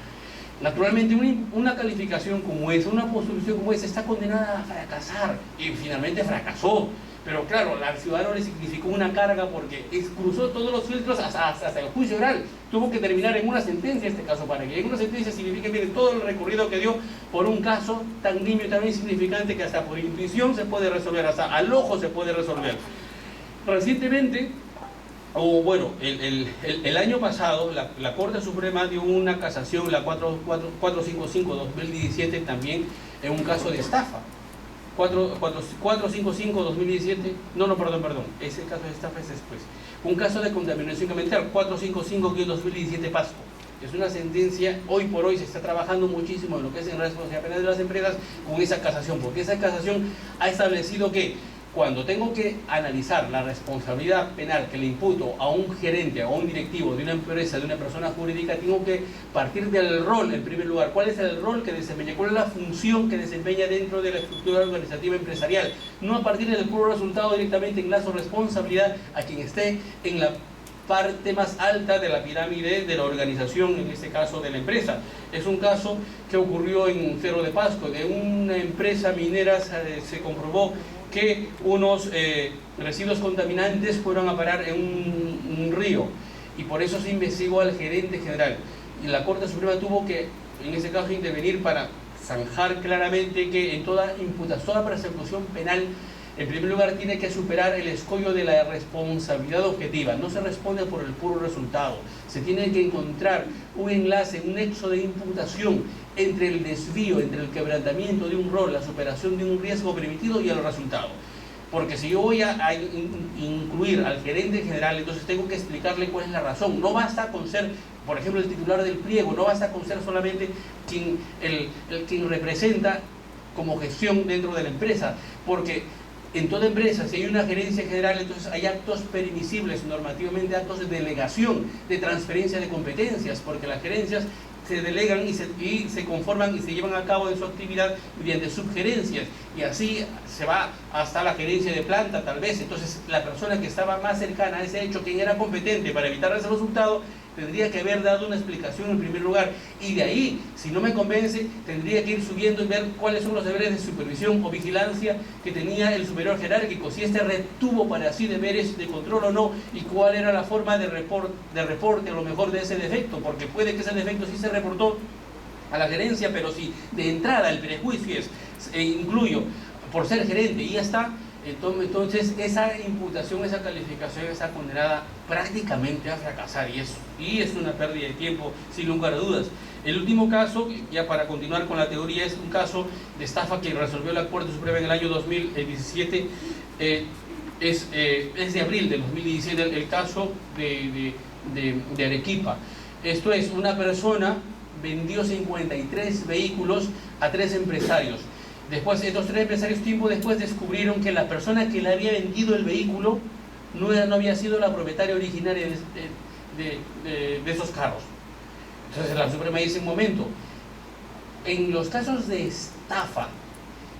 Naturalmente, una calificación como esa, una posición como esa, está condenada a fracasar, y finalmente fracasó. Pero claro, al ciudadano le significó una carga porque cruzó todos los filtros hasta el juicio oral. Tuvo que terminar en una sentencia este caso, para que en una sentencia signifique, miren, todo el recorrido que dio por un caso tan nimio y tan insignificante que hasta por intuición se puede resolver, hasta al ojo se puede resolver. Recientemente, el año pasado, la Corte Suprema dio una casación, la 455-2017, también en un caso de estafa. 455-2017, perdón, ese caso de estafa es después. Un caso de contaminación ambiental, 455-2017 Pasco. Es una sentencia, hoy por hoy se está trabajando muchísimo en lo que es en responsabilidad penal de las empresas con esa casación, porque esa casación ha establecido que cuando tengo que analizar la responsabilidad penal que le imputo a un gerente, a un directivo de una empresa, de una persona jurídica, tengo que partir del rol, en primer lugar. ¿Cuál es el rol que desempeña? ¿Cuál es la función que desempeña dentro de la estructura organizativa empresarial? No a partir del puro resultado, directamente enlazo responsabilidad a quien esté en la parte más alta de la pirámide de la organización, en este caso de la empresa. Es un caso que ocurrió en Cerro de Pasco, de una empresa minera. Se comprobó que unos residuos contaminantes fueron a parar en un río, y por eso se investigó al gerente general, y la Corte Suprema tuvo que, en ese caso, intervenir para zanjar claramente que en toda imputación, toda persecución penal, en primer lugar tiene que superar el escollo de la responsabilidad objetiva. No se responde por el puro resultado, se tiene que encontrar un enlace, un nexo de imputación entre el desvío, entre el quebrantamiento de un rol, la superación de un riesgo permitido y el resultado. Porque si yo voy a incluir al gerente general, entonces tengo que explicarle cuál es la razón. No basta con ser, por ejemplo, el titular del pliego, no basta con ser solamente quien representa como gestión dentro de la empresa, porque en toda empresa, si hay una gerencia general, entonces hay actos permisibles, normativamente actos de delegación, de transferencia de competencias, porque las gerencias se delegan y se conforman y se llevan a cabo de su actividad mediante subgerencias, y así se va hasta la gerencia de planta, tal vez. Entonces, la persona que estaba más cercana a ese hecho, quien era competente para evitar ese resultado, tendría que haber dado una explicación en primer lugar, y de ahí, si no me convence, tendría que ir subiendo y ver cuáles son los deberes de supervisión o vigilancia que tenía el superior jerárquico, si este retuvo para sí deberes de control o no, y cuál era la forma de reporte a lo mejor de ese defecto, porque puede que ese defecto sí se reportó a la gerencia, pero si de entrada el prejuicio es, incluyo, por ser gerente y ya está, entonces esa imputación, esa calificación está condenada prácticamente a fracasar, y es una pérdida de tiempo, sin lugar a dudas. El último caso, ya para continuar con la teoría, es un caso de estafa que resolvió la Corte Suprema en el año 2017, es de abril del 2017, el caso de Arequipa. Esto es, una persona vendió 53 vehículos a 3 empresarios. Después, estos 3 empresarios, tiempo después, descubrieron que la persona que le había vendido el vehículo no había sido la propietaria originaria de esos carros. Entonces la Suprema dice: un momento, en los casos de estafa,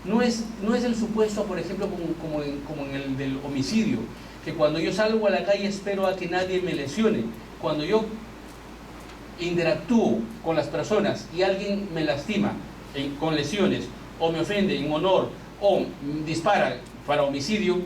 no es el supuesto, por ejemplo, como en el del homicidio, que cuando yo salgo a la calle espero a que nadie me lesione. Cuando yo interactúo con las personas y alguien me lastima con lesiones, o me ofende en honor, o dispara para homicidio,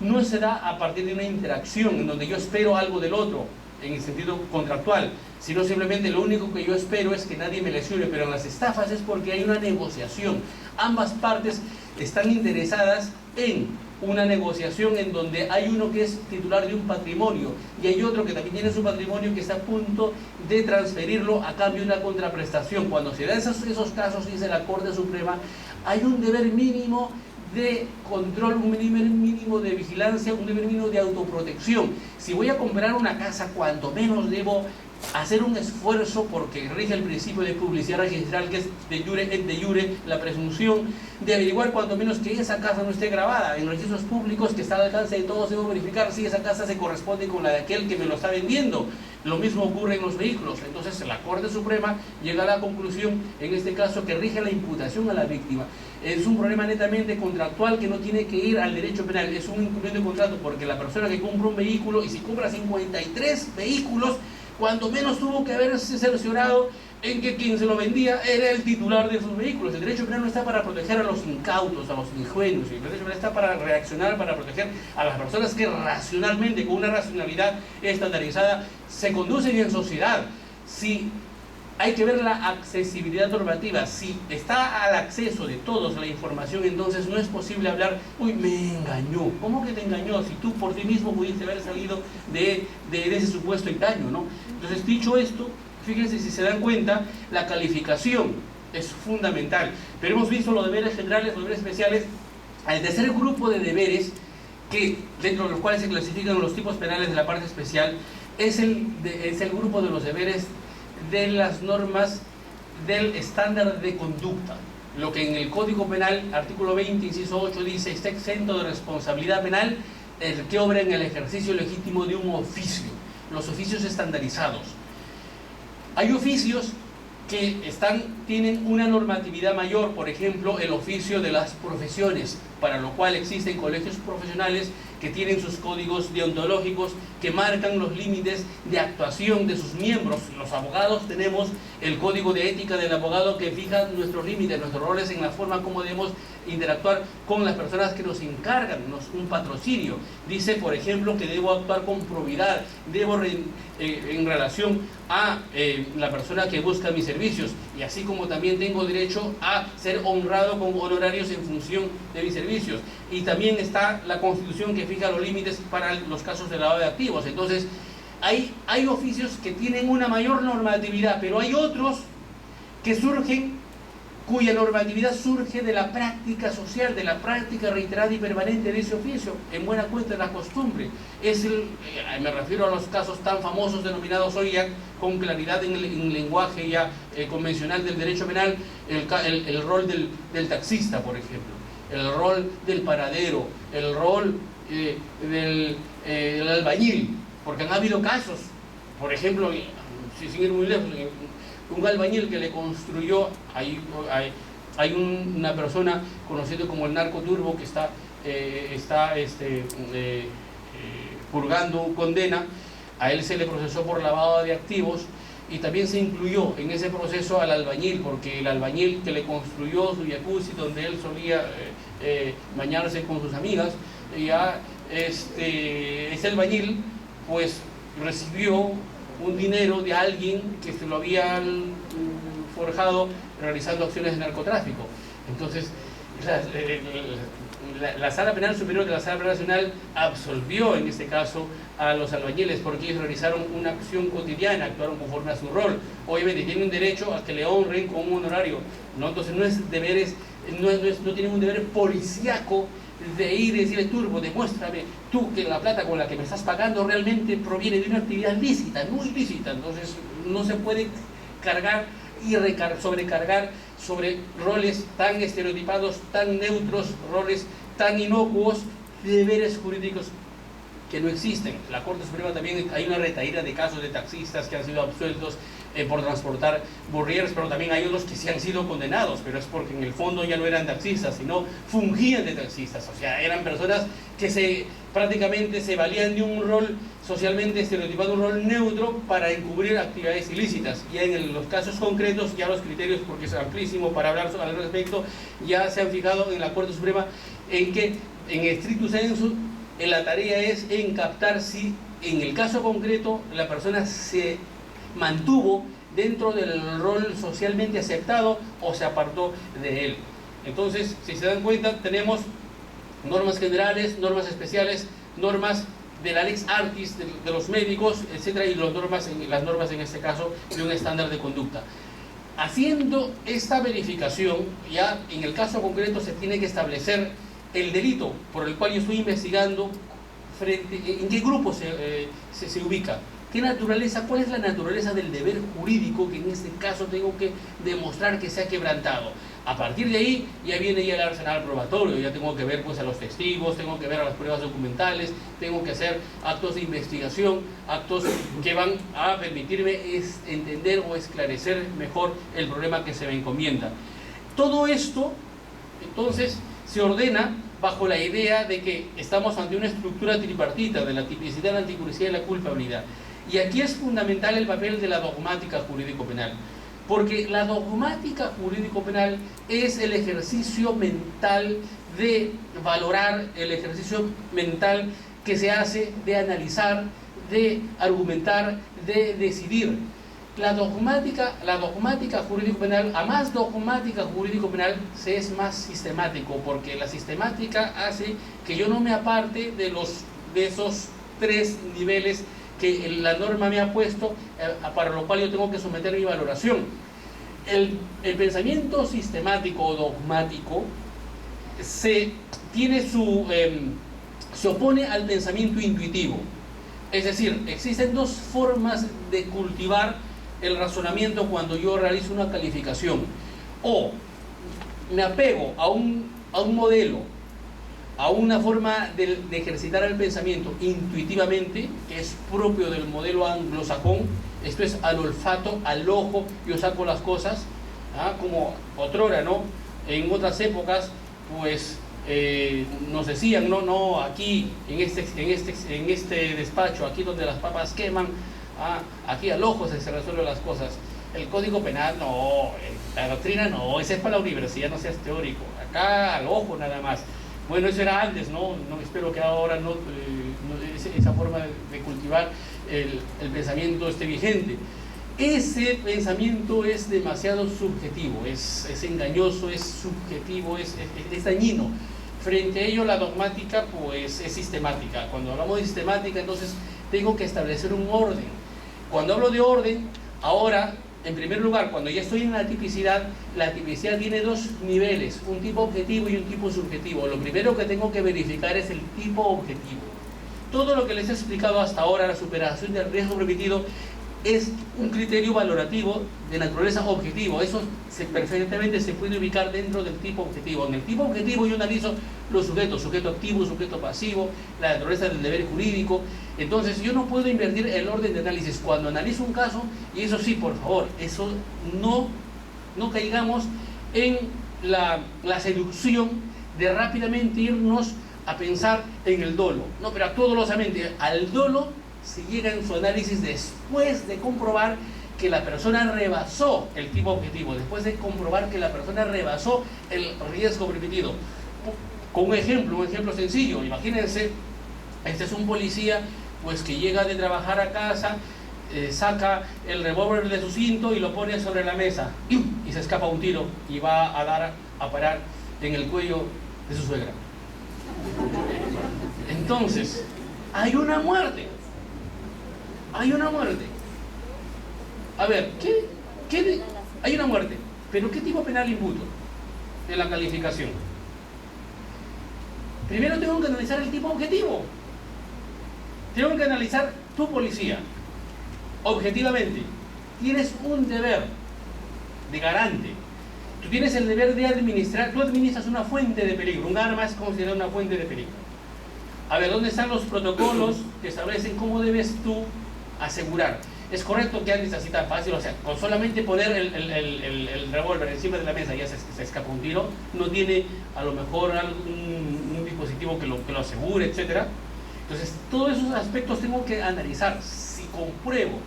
no se da a partir de una interacción en donde yo espero algo del otro. en el sentido contractual, sino simplemente lo único que yo espero es que nadie me lesione, pero en las estafas es porque hay una negociación. Ambas partes están interesadas en una negociación en donde hay uno que es titular de un patrimonio y hay otro que también tiene su patrimonio que está a punto de transferirlo a cambio de una contraprestación. Cuando se dan esos casos, dice la Corte Suprema, hay un deber mínimo de control, un deber mínimo de vigilancia, un deber mínimo de autoprotección. Si voy a comprar una casa, cuanto menos debo hacer un esfuerzo, porque rige el principio de publicidad registral, que es de jure et de jure, la presunción de averiguar cuanto menos que esa casa no esté grabada en registros públicos, que está al alcance de todos. Debo verificar si esa casa se corresponde con la de aquel que me lo está vendiendo. Lo mismo ocurre en los vehículos. Entonces la Corte Suprema llega a la conclusión, en este caso, que rige la imputación a la víctima. Es un problema netamente contractual que no tiene que ir al derecho penal, es un incumplimiento de contrato, porque la persona que compra un vehículo, y si compra 53 vehículos, cuando menos tuvo que haberse cerciorado en que quien se lo vendía era el titular de esos vehículos. El derecho penal no está para proteger a los incautos, a los ingenuos. El derecho penal está para reaccionar, para proteger a las personas que racionalmente, con una racionalidad estandarizada, se conducen en sociedad. Si hay que ver la accesibilidad normativa, si está al acceso de todos la información, entonces no es posible hablar, uy, me engañó. ¿Cómo que te engañó? Si tú por ti mismo pudiste haber salido de ese supuesto engaño, ¿no? Entonces, dicho esto, fíjense, si se dan cuenta, la calificación es fundamental. Pero hemos visto los deberes generales, los deberes especiales. El tercer grupo de deberes, que dentro de los cuales se clasifican los tipos penales de la parte especial, es el grupo de los deberes de las normas del estándar de conducta. Lo que en el Código Penal, artículo 20, inciso 8, dice: está exento de responsabilidad penal el que obra en el ejercicio legítimo de un oficio. Los oficios estandarizados. Hay oficios que tienen una normatividad mayor, por ejemplo, el oficio de las profesiones, para lo cual existen colegios profesionales que tienen sus códigos deontológicos que marcan los límites de actuación de sus miembros. Los abogados tenemos el código de ética del abogado que fija nuestros límites, nuestros roles en la forma como debemos interactuar con las personas que nos encargan un patrocinio. Dice, por ejemplo, que debo actuar con probidad, debo en relación a la persona que busca mis servicios, y así como también tengo derecho a ser honrado con honorarios en función de mis servicios. Y también está la Constitución que fija los límites para los casos de lavado de activos. Entonces, hay oficios que tienen una mayor normatividad, pero hay otros que cuya normatividad surge de la práctica social, de la práctica reiterada y permanente de ese oficio, en buena cuenta de la costumbre. Me refiero a los casos tan famosos denominados hoy ya con claridad en el lenguaje ya convencional del derecho penal, el rol del taxista, por ejemplo, el rol del paradero, el rol del albañil, porque han habido casos, por ejemplo, sin ir muy lejos, un albañil que le construyó, hay una persona conocido como el narcoturbo que está purgando condena. A él se le procesó por lavado de activos y también se incluyó en ese proceso al albañil, porque el albañil que le construyó su jacuzzi donde él solía bañarse con sus amigas, ese albañil pues recibió un dinero de alguien que se lo habían forjado realizando acciones de narcotráfico. Entonces, la Sala Penal Superior de la Sala Penal Nacional absolvió en este caso a los albañiles porque ellos realizaron una acción cotidiana, actuaron conforme a su rol. Obviamente tienen derecho a que le honren con un honorario, ¿no? Entonces no tienen un deber policíaco de ir y decirle: Turbo, demuéstrame tú que la plata con la que me estás pagando realmente proviene de una actividad lícita, no ilícita. Entonces no se puede cargar y sobrecargar sobre roles tan estereotipados, tan neutros, roles tan inocuos, deberes jurídicos que no existen. La Corte Suprema también, hay una retahíla de casos de taxistas que han sido absueltos por transportar burrieres, pero también hay otros que sí han sido condenados, pero es porque en el fondo ya no eran taxistas, sino fungían de taxistas. O sea, eran personas que prácticamente se valían de un rol socialmente estereotipado, un rol neutro, para encubrir actividades ilícitas. Y en los casos concretos, ya los criterios, porque es amplísimo para hablar al respecto, ya se han fijado en la Corte Suprema en que, en stricto sensu, la tarea es en captar si en el caso concreto la persona se mantuvo dentro del rol socialmente aceptado o se apartó de él. Entonces, si se dan cuenta, tenemos normas generales, normas especiales, normas de la lex artis de los médicos, etcétera, y las normas en este caso de un estándar de conducta. Haciendo esta verificación, ya en el caso concreto se tiene que establecer el delito por el cual yo estoy investigando, en qué grupo se ubica, qué naturaleza, cuál es la naturaleza del deber jurídico que en este caso tengo que demostrar que se ha quebrantado. A partir de ahí ya viene ya el arsenal probatorio, ya tengo que ver pues a los testigos, tengo que ver a las pruebas documentales, tengo que hacer actos de investigación, actos que van a permitirme entender o esclarecer mejor el problema que se me encomienda. Todo esto, entonces, se ordena bajo la idea de que estamos ante una estructura tripartita de la tipicidad, la anticuriosidad y la culpabilidad. Y aquí es fundamental el papel de la dogmática jurídico-penal. Porque la dogmática jurídico-penal es el ejercicio mental de valorar, el ejercicio mental que se hace de analizar, de argumentar, de decidir. La dogmática jurídico-penal, a más dogmática jurídico-penal, se es más sistemático, porque la sistemática hace que yo no me aparte de esos tres niveles que la norma me ha puesto, para lo cual yo tengo que someter mi valoración. El pensamiento sistemático o dogmático se opone al pensamiento intuitivo. Es decir, existen dos formas de cultivar el razonamiento cuando yo realizo una calificación. O me apego a un modelo, a una forma de ejercitar el pensamiento intuitivamente, que es propio del modelo anglosajón. Esto es al olfato, al ojo, yo saco las cosas, como otrora, ¿no? En otras épocas, pues nos decían, no, aquí, en este despacho, aquí donde las papas queman, aquí al ojo se resuelven las cosas. El Código Penal, no, la doctrina no, ese es para la universidad, no seas teórico, acá al ojo nada más. Bueno, eso era antes, no espero que ahora esa forma de cultivar el pensamiento esté vigente. Ese pensamiento es demasiado subjetivo, es engañoso, es subjetivo, es dañino. Frente a ello, la dogmática pues es sistemática. Cuando hablamos de sistemática, entonces tengo que establecer un orden. Cuando hablo de orden, ahora, en primer lugar, cuando ya estoy en la tipicidad tiene dos niveles, un tipo objetivo y un tipo subjetivo. Lo primero que tengo que verificar es el tipo objetivo. Todo lo que les he explicado hasta ahora, la superación del riesgo permitido, es un criterio valorativo de naturaleza objetivo. Eso perfectamente se puede ubicar dentro del tipo objetivo. En el tipo objetivo yo analizo los sujetos, sujeto activo, sujeto pasivo, la naturaleza del deber jurídico. Entonces yo no puedo invertir el orden de análisis. Cuando analizo un caso, y eso sí, por favor, eso no caigamos en la seducción de rápidamente irnos a pensar en el dolo. No, pero actúo dolosamente. Al dolo se llega en su análisis después de comprobar que la persona rebasó el tipo objetivo, después de comprobar que la persona rebasó el riesgo permitido. Con un ejemplo sencillo, imagínense, este es un policía pues que llega de trabajar a casa, saca el revólver de su cinto y lo pone sobre la mesa y se escapa un tiro y va a parar en el cuello de su suegra. Entonces, hay una muerte. A ver, hay una muerte, pero ¿qué tipo penal imputo en la calificación? Primero tengo que analizar el tipo objetivo. Tengo que analizar tu policía. Objetivamente, tienes un deber de garante. Tú tienes el deber de administrar, tú administras una fuente de peligro. Un arma es considerada una fuente de peligro. A ver, ¿dónde están los protocolos que establecen cómo debes tú asegurar? Es correcto que andes así tan fácil, o sea, con solamente poner el revólver encima de la mesa ya se escapa un tiro, no tiene a lo mejor un dispositivo que lo asegure, etc. Entonces, todos esos aspectos tengo que analizar. Si compruebo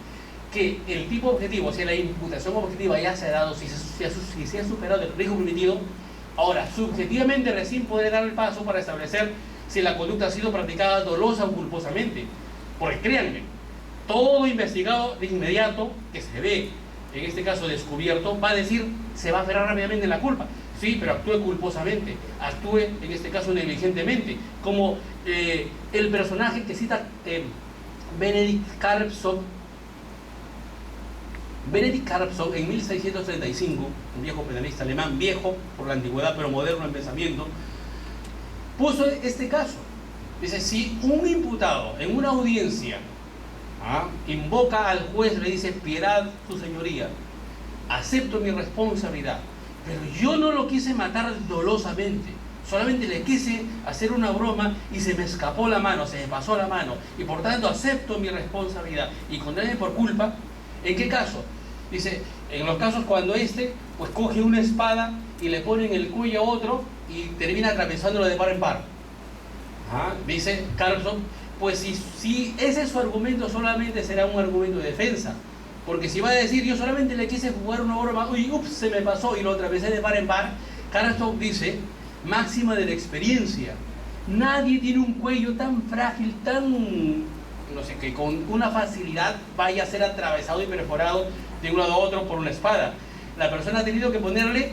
que el tipo objetivo, o sea, la imputación objetiva ya se ha dado, si se ha superado el riesgo permitido, ahora, subjetivamente recién podré dar el paso para establecer si la conducta ha sido practicada dolosa o culposamente. Porque créanme, todo investigado de inmediato que se ve, en este caso descubierto, va a decir, se va a aferrar rápidamente en la culpa. Sí, pero actúe culposamente, actúe en este caso negligentemente, como el personaje que cita Benedict Carpzov. Benedict Carpzov en 1635, un viejo penalista alemán, viejo por la antigüedad pero moderno en pensamiento, puso este caso. Dice, si un imputado en una audiencia invoca al juez, le dice, piedad, su señoría, acepto mi responsabilidad, pero yo no lo quise matar dolosamente, solamente le quise hacer una broma y se me escapó la mano, se me pasó la mano, y por tanto acepto mi responsabilidad y condene por culpa. ¿En qué caso? Dice, en los casos cuando pues coge una espada y le pone en el cuello a otro y termina atravesándolo de par en par. Dice Carlson, pues si ese es su argumento, solamente será un argumento de defensa. Porque si va a decir, yo solamente le quise jugar una broma, uy, ups, se me pasó y lo atravesé de par en par, Carlson dice, máxima de la experiencia, nadie tiene un cuello tan frágil, tan, no sé, que con una facilidad vaya a ser atravesado y perforado de un lado a otro por una espada. La persona ha tenido que ponerle